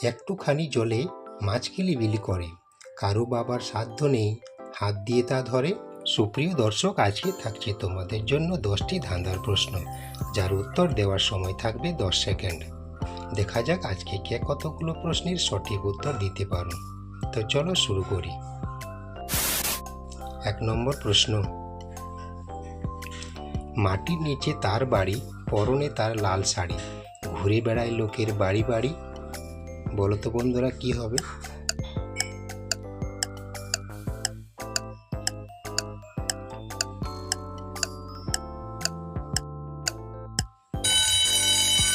একটুখানি জলে মাছ কিলিবিলি করে, কারো বাবার সাধ্য নেই হাত দিয়ে তা ধরে। সুপ্রিয় দর্শক, আজকে থাকছে তোমাদের জন্য 10টি ধাঁধার প্রশ্ন, যার উত্তর দেওয়ার সময় থাকবে 10 সেকেন্ড। দেখা যাক আজকে কে কতগুলো প্রশ্নের সঠিক উত্তর দিতে পারো। তো চলো শুরু করি। 1 নম্বর প্রশ্ন, মাটির নিচে তার বাড়ি, পরনে তার লাল শাড়ি, ঘুরে বেড়ায় লোকের বাড়ি বাড়ি। বলো তো বন্ধুরা কি হবে?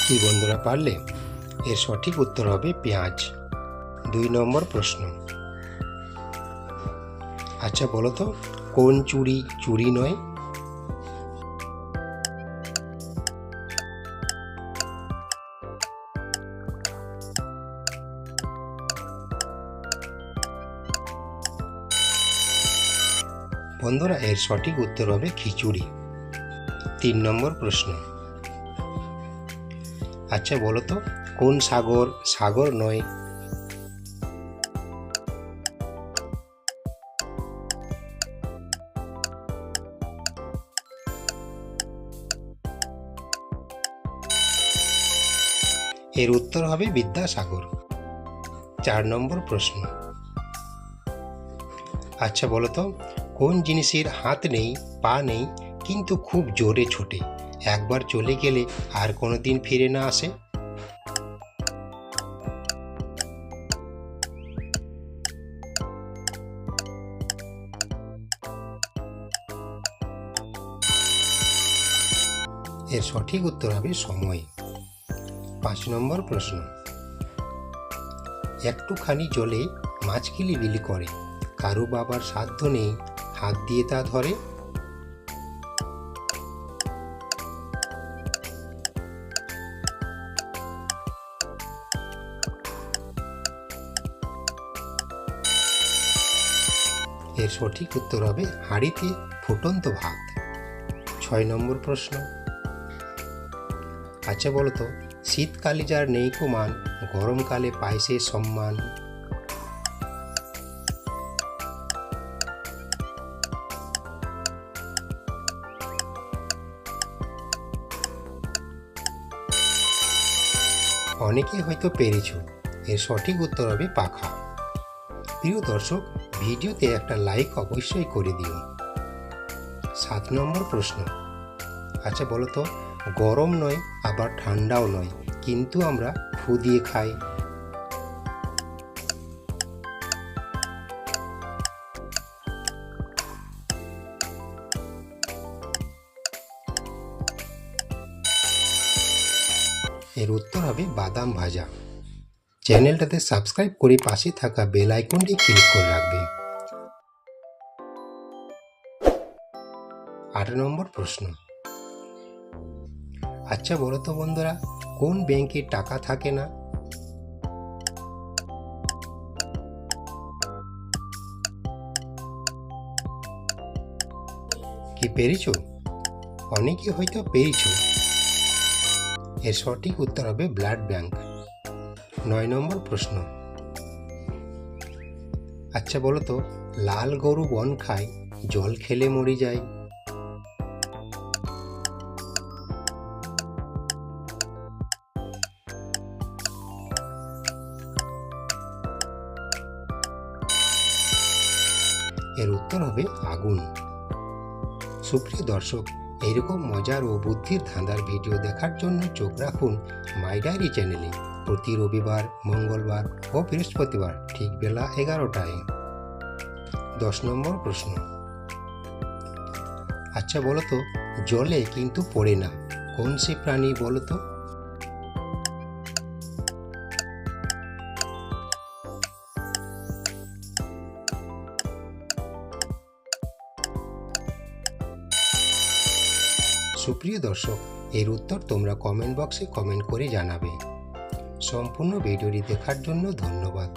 কি বন্ধুরা পারলে? এর সঠিক উত্তর হবে পেঁয়াজ। 2 নম্বর প্রশ্ন, আচ্ছা বলো তো কোন চুড়ি চুড়ি নয়? বন্ধুরা এর সঠিক উত্তর হবে খিচুড়ি। 3 নম্বর প্রশ্ন, আচ্ছা বলো তো কোন সাগর সাগর নয়? এর উত্তর হবে বিদ্যাসাগর। 4 নম্বর প্রশ্ন, আচ্ছা বলো তো কোন জিনিসের হাত নেই পা নেই কিন্তু খুব জোরে ছোটে, একবার চলে গেলে আর কোনোদিন ফিরে না আসে? এর সঠিক উত্তর হবে সময়। 5 নম্বর প্রশ্ন, একটুখানি জলে মাছ কিলিবিলি করে, কারো বাবার সাধ্য নেই হাত দিয়ে তা ধরে। এর সঠিক উত্তর হবে হাঁড়িতে ফুটন্ত ভাত। 6 নম্বর প্রশ্ন, আচ্ছা বলো তো শীতকালে যার নেই কুমান, গরমকালে পায় সে সম্মান। অনেকে হয়তো পেরেছো, এর সঠিক উত্তর হবে পাখা। প্রিয় দর্শক, ভিডিওতে একটা লাইক অবশ্যই করে দিও। 7 নম্বর প্রশ্ন, আচ্ছা বলো তো গরম নয় আবার ঠান্ডাও নয় কিন্তু আমরা ফু দিয়ে খাই। এর উত্তর হবে বাদাম ভাজা। চ্যানেলটাতে সাবস্ক্রাইব করে পাশে থাকা বেল আইকনটি ক্লিক করে রাখবে। 8 নম্বর প্রশ্ন, আচ্ছা বলো তো বন্ধুরা কোন ব্যাংকে টাকা থাকে না? কি পেরেছো? অনেকে হয়তো পেরেছো, এর সঠিক উত্তর হবে ব্লাড ব্যাংক। 9 নম্বর প্রশ্ন, আচ্ছা বলো তো লাল গরু বন খায়, জল খেলে মরে যায়। এর উত্তর হবে আগুন। সুপ্রিয় দর্শক, এইরকম মজার ও বুদ্ধির ধাঁধার ভিডিও দেখার জন্য চোখ রাখুন মাই ডায়েরি চ্যানেলে প্রতি রবিবার, মঙ্গলবার ও বৃহস্পতিবার ঠিক বেলা 11টায়। 10 নম্বর প্রশ্ন, আচ্ছা বলো তো জলে কিন্তু পড়ে না, কোন সে প্রাণী বলো তো? সুপ্রিয় দর্শক, এর উত্তর তোমরা কমেন্ট বক্সে কমেন্ট করে জানাবে। সম্পূর্ণ ভিডিওটি দেখার জন্য ধন্যবাদ।